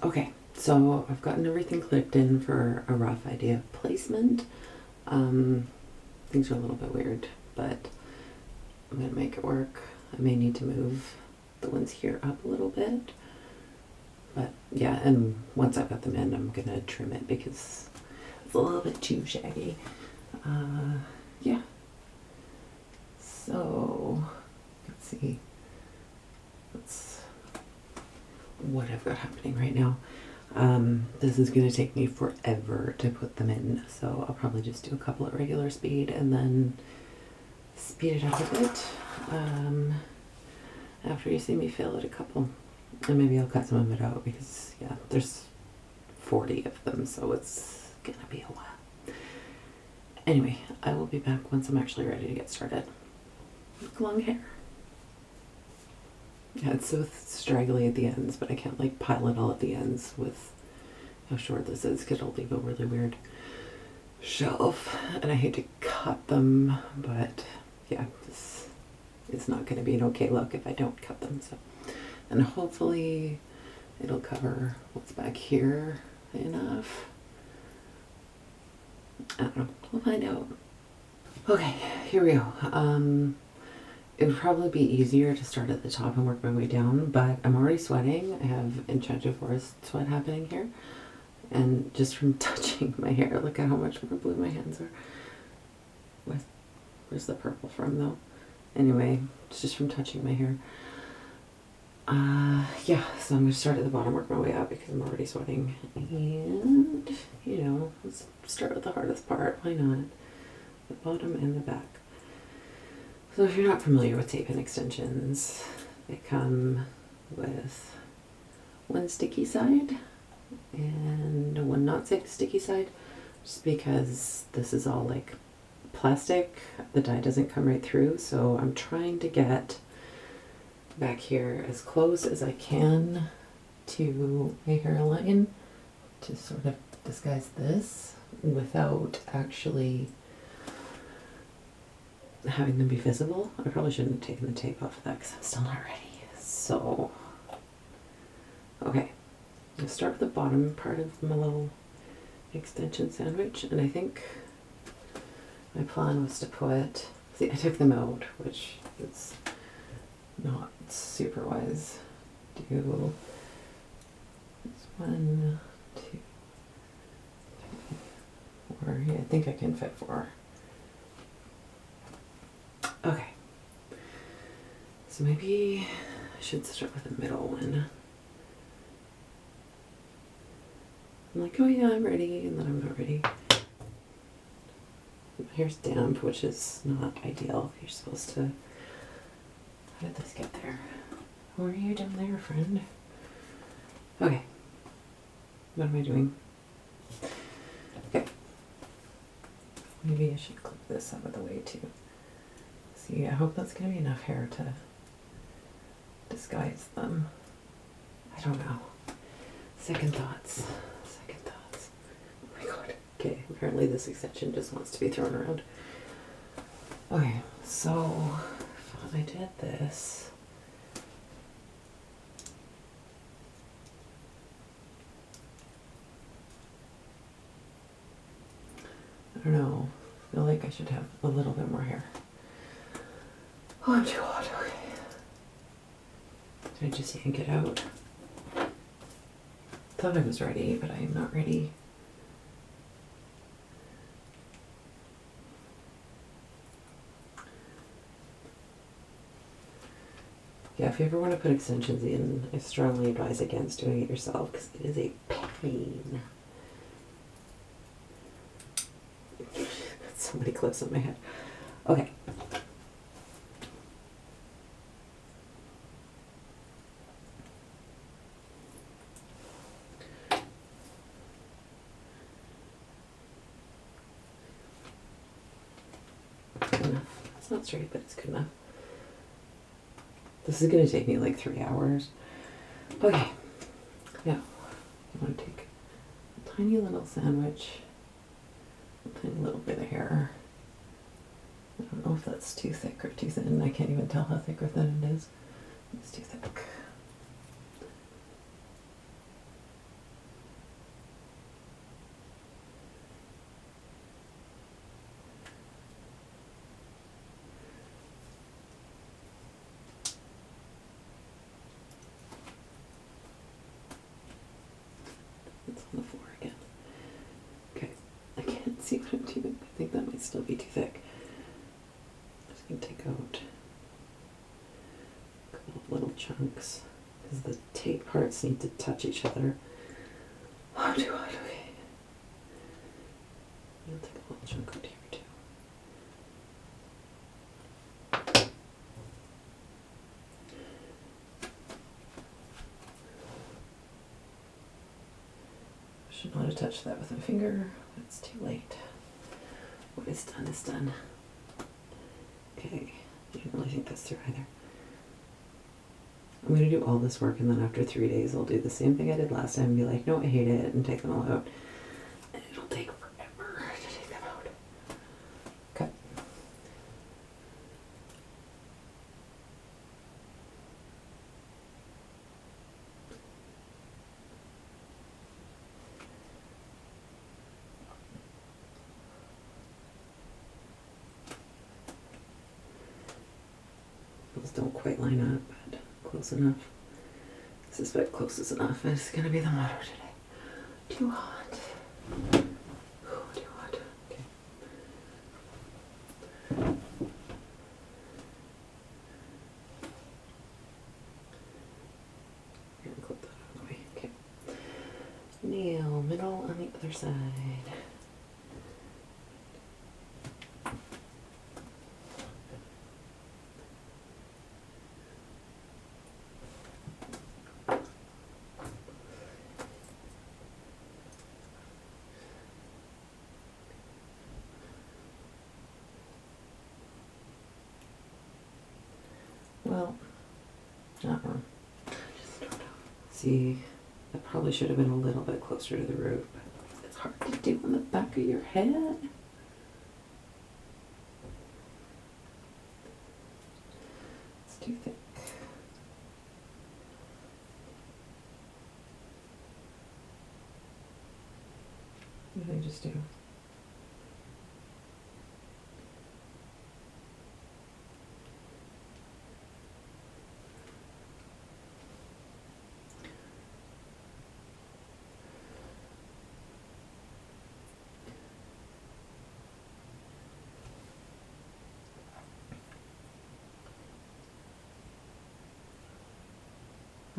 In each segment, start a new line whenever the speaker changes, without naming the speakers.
Okay, so I've gotten everything clipped in for a rough idea of placement. Things are a little bit weird, but I'm gonna make it work. I may need to move the ones here up a little bit. But yeah, and once I've got them in, I'm gonna trim it because it's a little bit too shaggy. Yeah. So, let's see. That's what I've got happening right now. This is gonna take me forever to put them in, so I'll probably just do a couple at regular speed and then speed it up a bit. After you see me fill it a couple. And maybe I'll cut some of it out because, yeah, there's 40 of them, so it's gonna be a while. Anyway, I will be back once I'm actually ready to get started. Long hair. Yeah, it's so straggly at the ends, but I can't like pile it all at the ends with how short this is because it'll leave a really weird shelf. And I hate to cut them, but yeah, this is not going to be an okay look if I don't cut them. So, and hopefully it'll cover what's back here enough. I don't know. We'll find out. Okay, here we go. It would probably be easier to start at the top and work my way down, but I'm already sweating. I have enchanted forest sweat happening here. And just from touching my hair, look at how much more blue my hands are. Where's the purple from though? Anyway, it's just from touching my hair. Yeah, so I'm going to start at the bottom, work my way up because I'm already sweating. And, you know, let's start with the hardest part. Why not? The bottom and the back. So if you're not familiar with tape and extensions, they come with one sticky side and one not sticky side, just because this is all like plastic. The dye doesn't come right through, so I'm trying to get back here as close as I can to my hairline to sort of disguise this without actually having them be visible. I probably shouldn't have taken the tape off of that because I'm still not ready. So, okay, I'll start with the bottom part of my little extension sandwich, and I think my plan was to put, see, I took them out, which is not super wise. Do this 1, 2, 3, 4. Yeah, I think I can fit 4. Okay. So maybe I should start with the middle one. I'm like, oh yeah, I'm ready, and then I'm not ready. My hair's damp, which is not ideal. You're supposed to... How did this get there? What are you doing there, friend? Okay. What am I doing? Okay. Maybe I should clip this out of the way too. See, I hope that's going to be enough hair to disguise them. I don't know. Second thoughts. Second thoughts. Oh my god. Okay, apparently this extension just wants to be thrown around. Okay, so if I did this, I don't know. I feel like I should have a little bit more hair. Oh, I'm too hot. Okay. Did I just yank it out? Thought I was ready, but I am not ready. Yeah, if you ever want to put extensions in, I strongly advise against doing it yourself because it is a pain. So many clips on my head. Okay. Good enough. It's not straight, but it's good enough. This is going to take me like 3 hours. Okay. Now, I want to take a tiny little sandwich, a tiny little bit of hair. I don't know if that's too thick or too thin. I can't even tell how thick or thin it is. It's too thick. It's on the floor again. Okay, I can't see what I'm doing. I think that might still be too thick. I'm just going to take out a couple of little chunks because the tape parts need to touch each other. Oh, do I? Okay. I'll take a little chunk out here too. Should not have touched that with my finger, but it's too late. What is done is done. Okay, I didn't really think this through either. I'm going to do all this work, and then after 3 days I'll do the same thing I did last time and be like, no, I hate it, and take them all out. And it'll take forever to take them out. Okay. Those don't quite line up, but close enough. I suspect close is enough. It's going to be the motto today. Too hot. Oh, too hot. Okay. Here, clip that out of the way. Okay. Nail middle on the other side. Well, not wrong. See, that probably should have been a little bit closer to the root, but it's hard to do on the back of your head. It's too thick. What did I just do?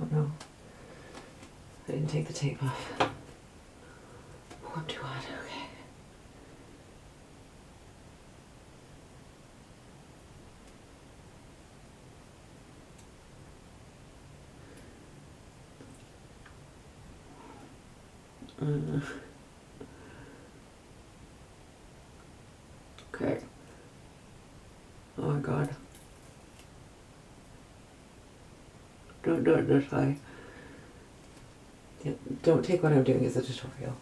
Oh no, I didn't take the tape off. Oh, I'm too hot, okay. Okay. Oh my god. Don't do it this way. Yeah, don't take what I'm doing as a tutorial.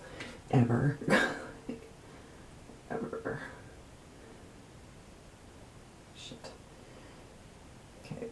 Ever. Ever. Shit. Okay.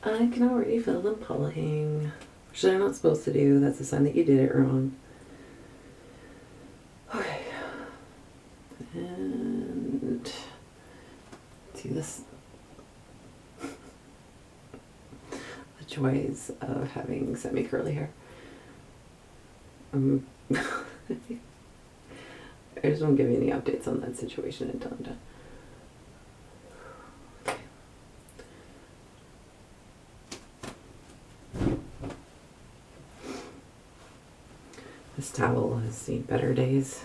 I can already feel them pulling, which they're not supposed to do. That's a sign that you did it wrong. Okay. And see this. The joys of having semi-curly hair. I just won't give you any updates on that situation until I'm done. This towel has seen better days,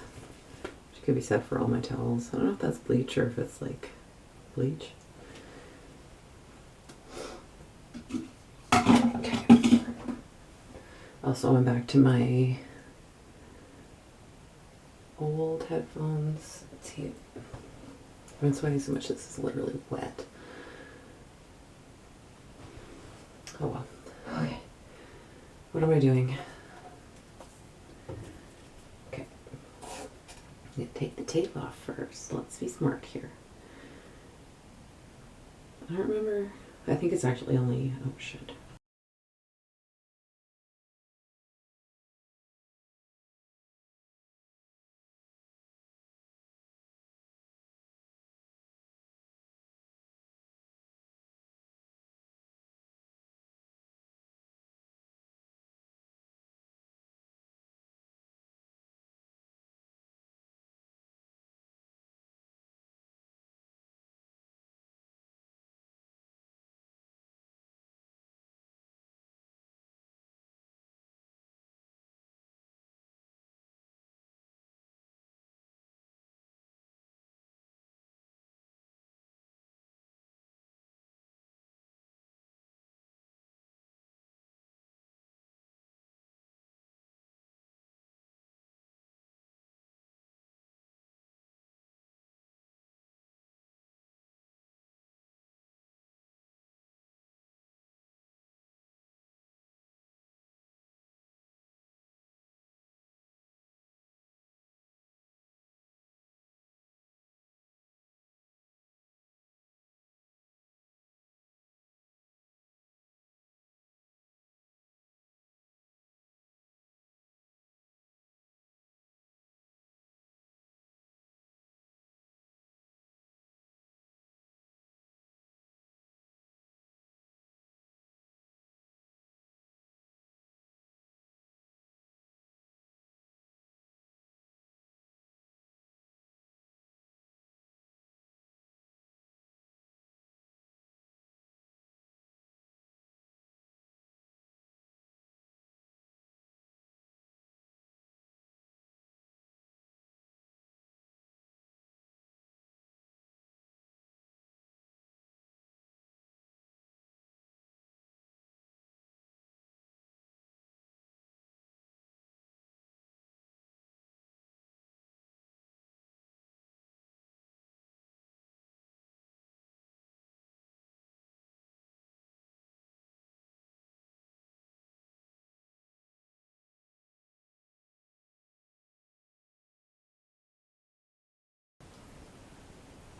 which could be said for all my towels. I don't know if that's bleach or if it's like bleach. Okay. Also, I'm back to my old headphones. Let's see. I've been sweating so much this is literally wet. Oh well. What am I doing? Okay. Take the tape off first. Let's be smart here. I don't remember. I think it's actually only, oh shit.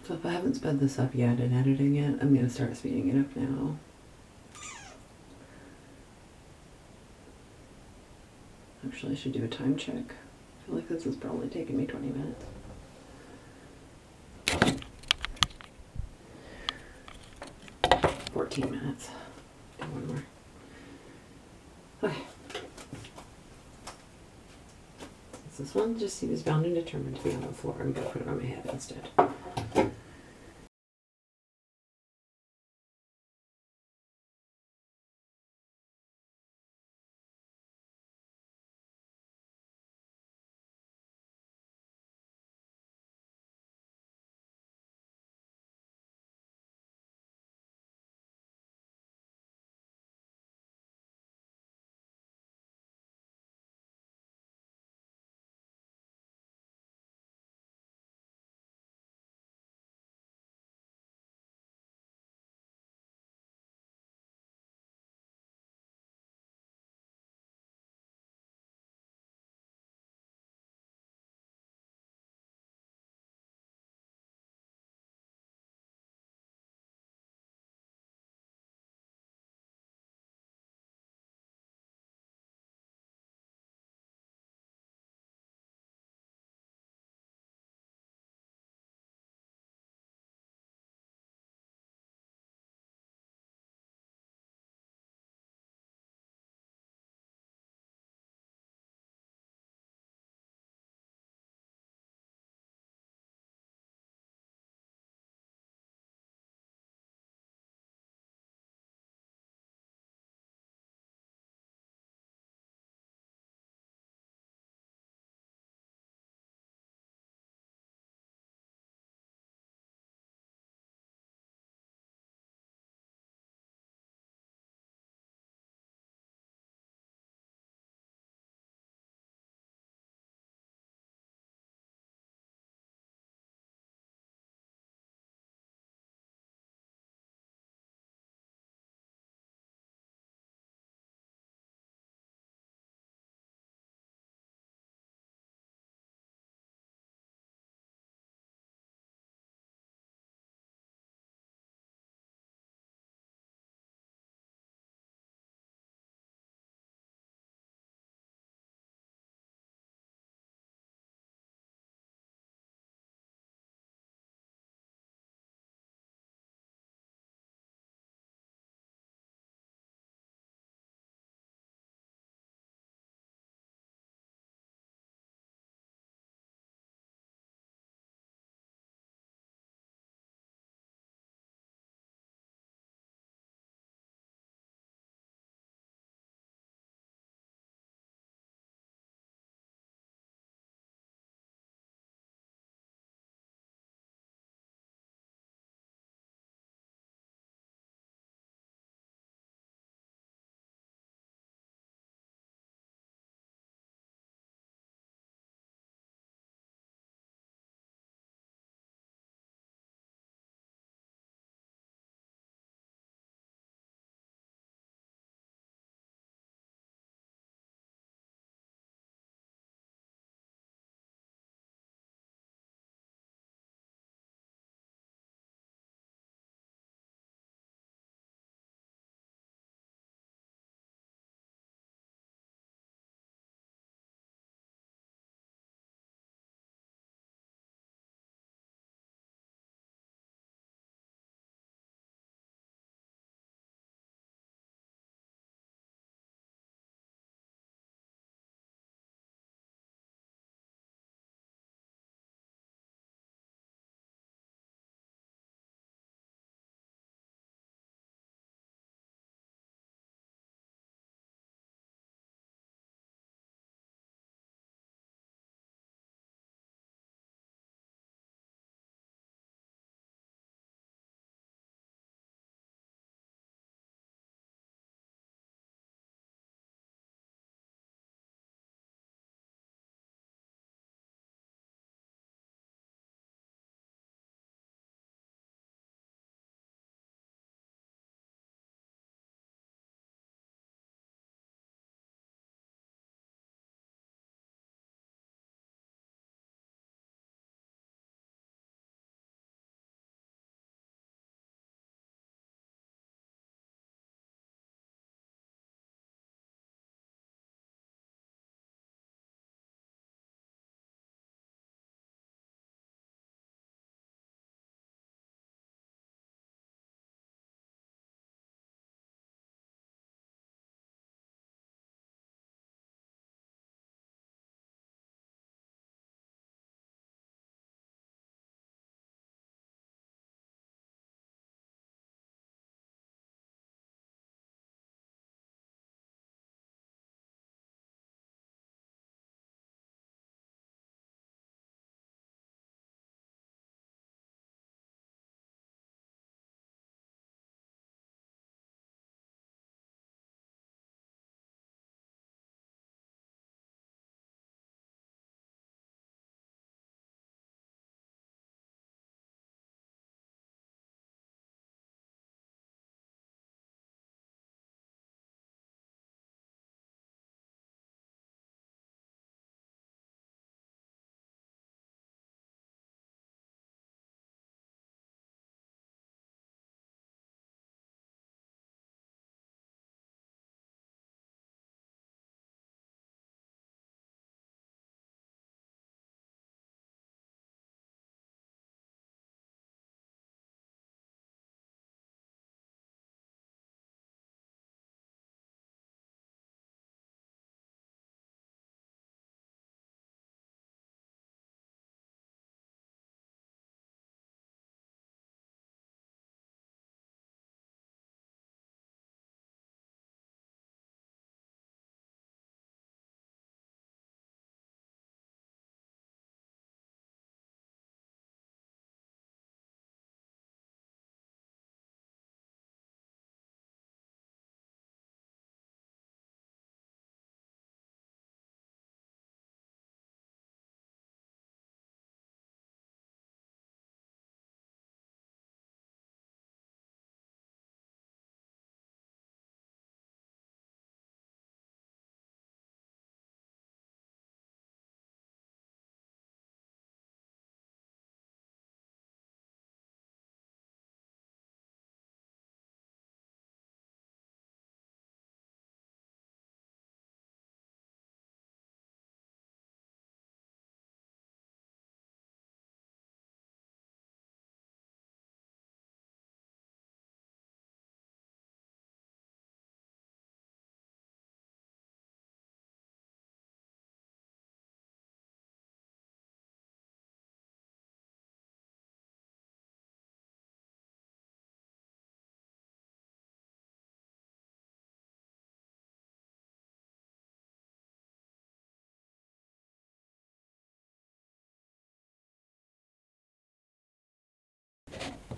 So if I haven't sped this up yet in editing it, I'm going to start speeding it up now. Actually, I should do a time check. I feel like this is probably taking me 20 minutes. $14. Do one more. Okay. This one just seems bound and determined to be on the floor. I'm going to put it on my head instead.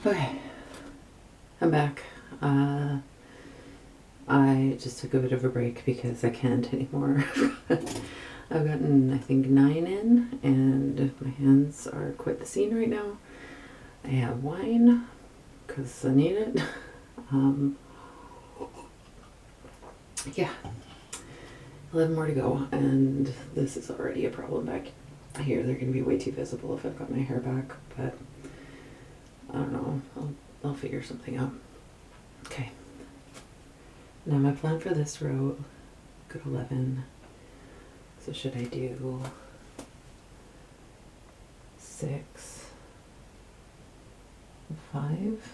Okay, I'm back. I just took a bit of a break because I can't anymore. I've gotten, I think, 9 in, and my hands are quite the scene right now. I have wine because I need it. Yeah, 11 more to go, and this is already a problem back here. They're going to be way too visible if I've got my hair back, but I don't know. I'll figure something out. Okay. Now my plan for this row, go to 11. So should I do 6, 5?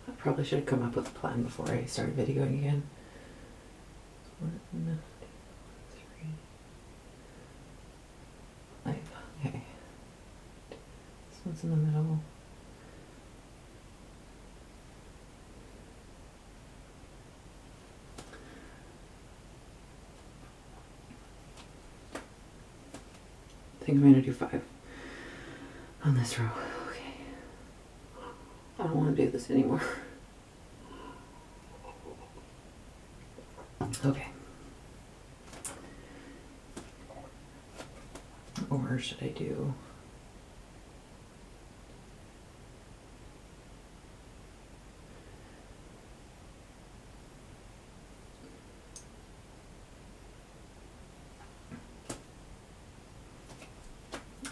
I probably should have come up with a plan before I started videoing again. 1, 2, 3, 5. Okay. This one's in the middle. I think I'm going to do 5 on this row. Okay. I don't want to do this anymore. Okay. Or should I do...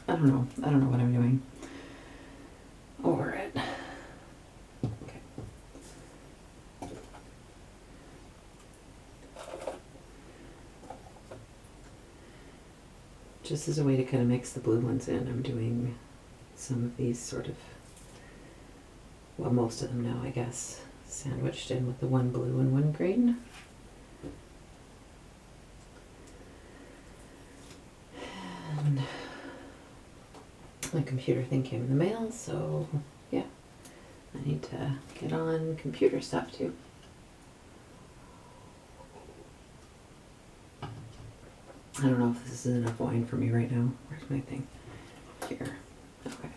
I don't know. I don't know what I'm doing. Over it. Okay. Just as a way to kind of mix the blue ones in, I'm doing some of these sort of, well, most of them now, I guess, sandwiched in with the one blue and one green. And my computer thing came in the mail, so yeah, I need to get on computer stuff too. I don't know if this is enough wine for me right now. Where's my thing? Here. Okay.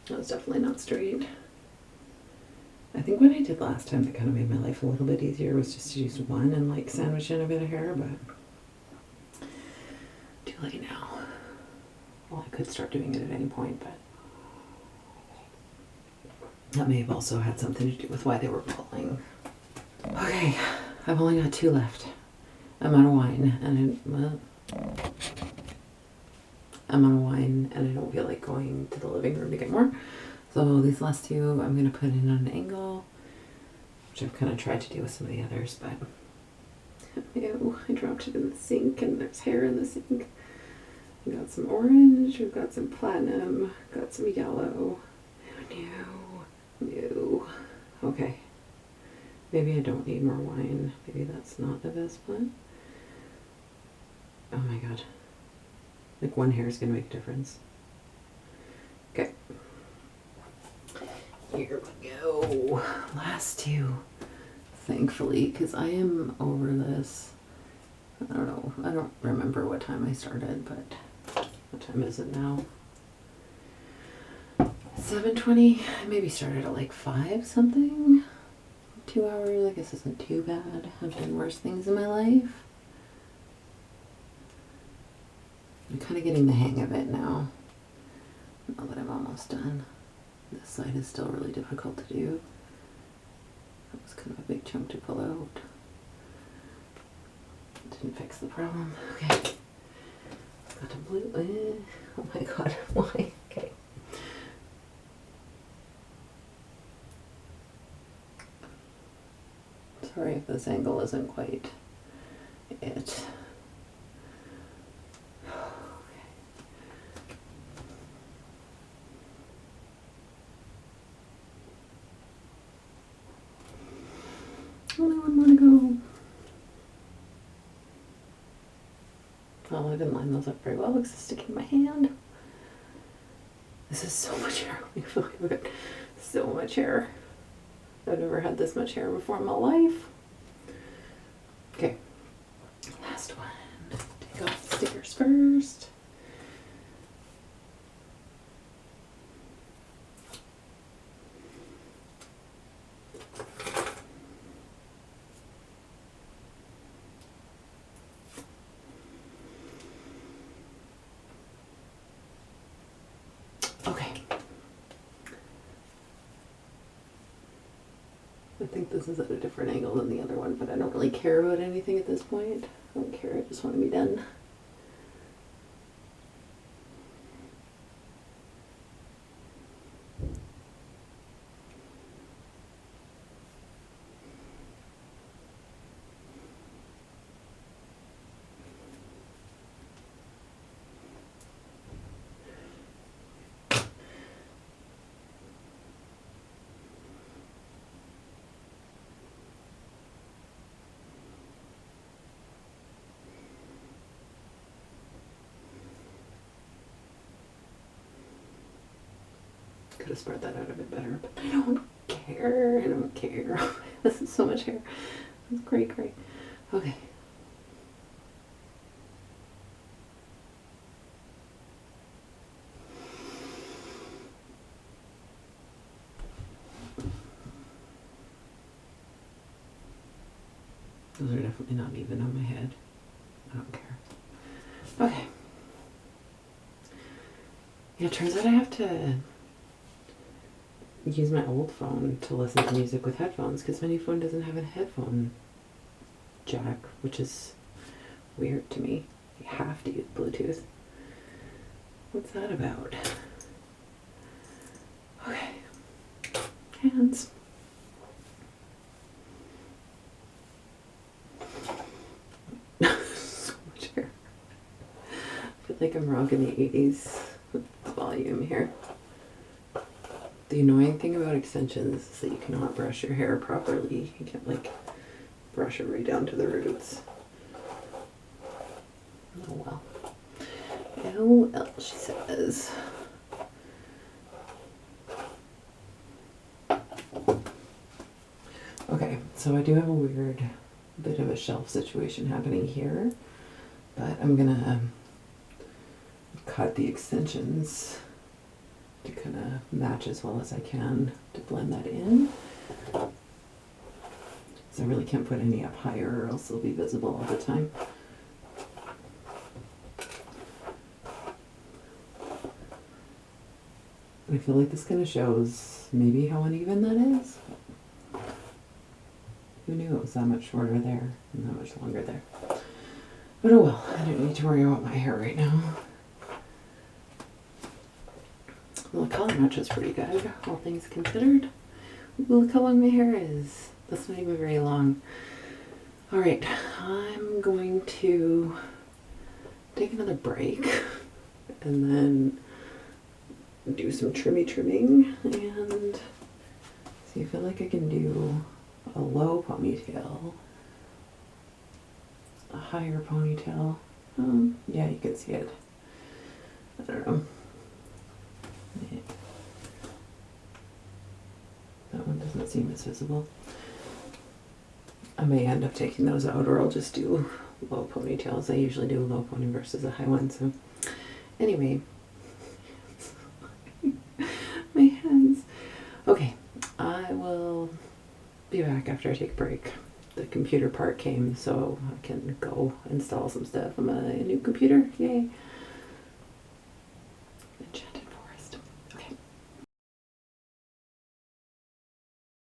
That was definitely not straight. I think what I did last time that kind of made my life a little bit easier was just to use one and like sandwich in a bit of hair, but too late now. Well, I could start doing it at any point, but that may have also had something to do with why they were pulling. Okay, I've only got 2 left. I'm out of wine, and I'm on wine and I don't feel like going to the living room to get more. So these last 2 I'm going to put in on an angle, which I've kind of tried to do with some of the others, but ew, I dropped it in the sink and there's hair in the sink. We got some orange, we've got some platinum, got some yellow. Oh no, no. Okay. Maybe I don't need more wine. Maybe that's not the best plan. Oh my god. Like one hair is going to make a difference. Okay. Here we go. Last two. Thankfully, because I am over this. I don't know. I don't remember what time I started, but what time is it now? 7:20. I maybe started at like 5 something. 2 hours, I guess isn't too bad. I've done worse things in my life. I'm kind of getting the hang of it now. Now that I'm almost done. This side is still really difficult to do. That was kind of a big chunk to pull out. Didn't fix the problem. Okay. Got a blue. Oh my god, why? Okay. Sorry if this angle isn't quite it. Only one more to go. Oh, I didn't line those up very well because it's sticking in my hand. This is so much hair. So much hair. I've never had this much hair before in my life. Okay, last one. Take off the stickers first. Okay. I think this is at a different angle than the other one, but I don't really care about anything at this point. I don't care, I just want to be done. Could have spread that out a bit better, but I don't care. I don't care. This is so much hair. It's great. Okay. Those are definitely not even on my head. I don't care. Okay. Yeah, it turns out I have to use my old phone to listen to music with headphones because my new phone doesn't have a headphone jack, which is weird to me. You have to use Bluetooth. What's that about? Okay. Hands. So much hair. I feel like I'm rocking the 80s with the volume here. The annoying thing about extensions is that you cannot brush your hair properly. You can't like brush it right down to the roots. Oh well. Oh well, she says. Okay, so I do have a weird bit of a shelf situation happening here, but I'm gonna cut the extensions to kind of match as well as I can to blend that in. So I really can't put any up higher or else they'll be visible all the time. I feel like this kind of shows maybe how uneven that is. Who knew it was that much shorter there and that much longer there? But oh well, I don't need to worry about my hair right now. Well, the color match is pretty good, all things considered. Look how long my hair is. That's not even very long. Alright, I'm going to take another break and then do some trimming and see if I can do a low ponytail, a higher ponytail. Yeah, you can see it. I don't know. Yeah. That one doesn't seem as visible. I may end up taking those out, or I'll just do low ponytails. I usually do a low pony versus a high one. So anyway, my hands. Okay, I will be back after I take a break. The computer part came, so I can go install some stuff on my new computer. Yay!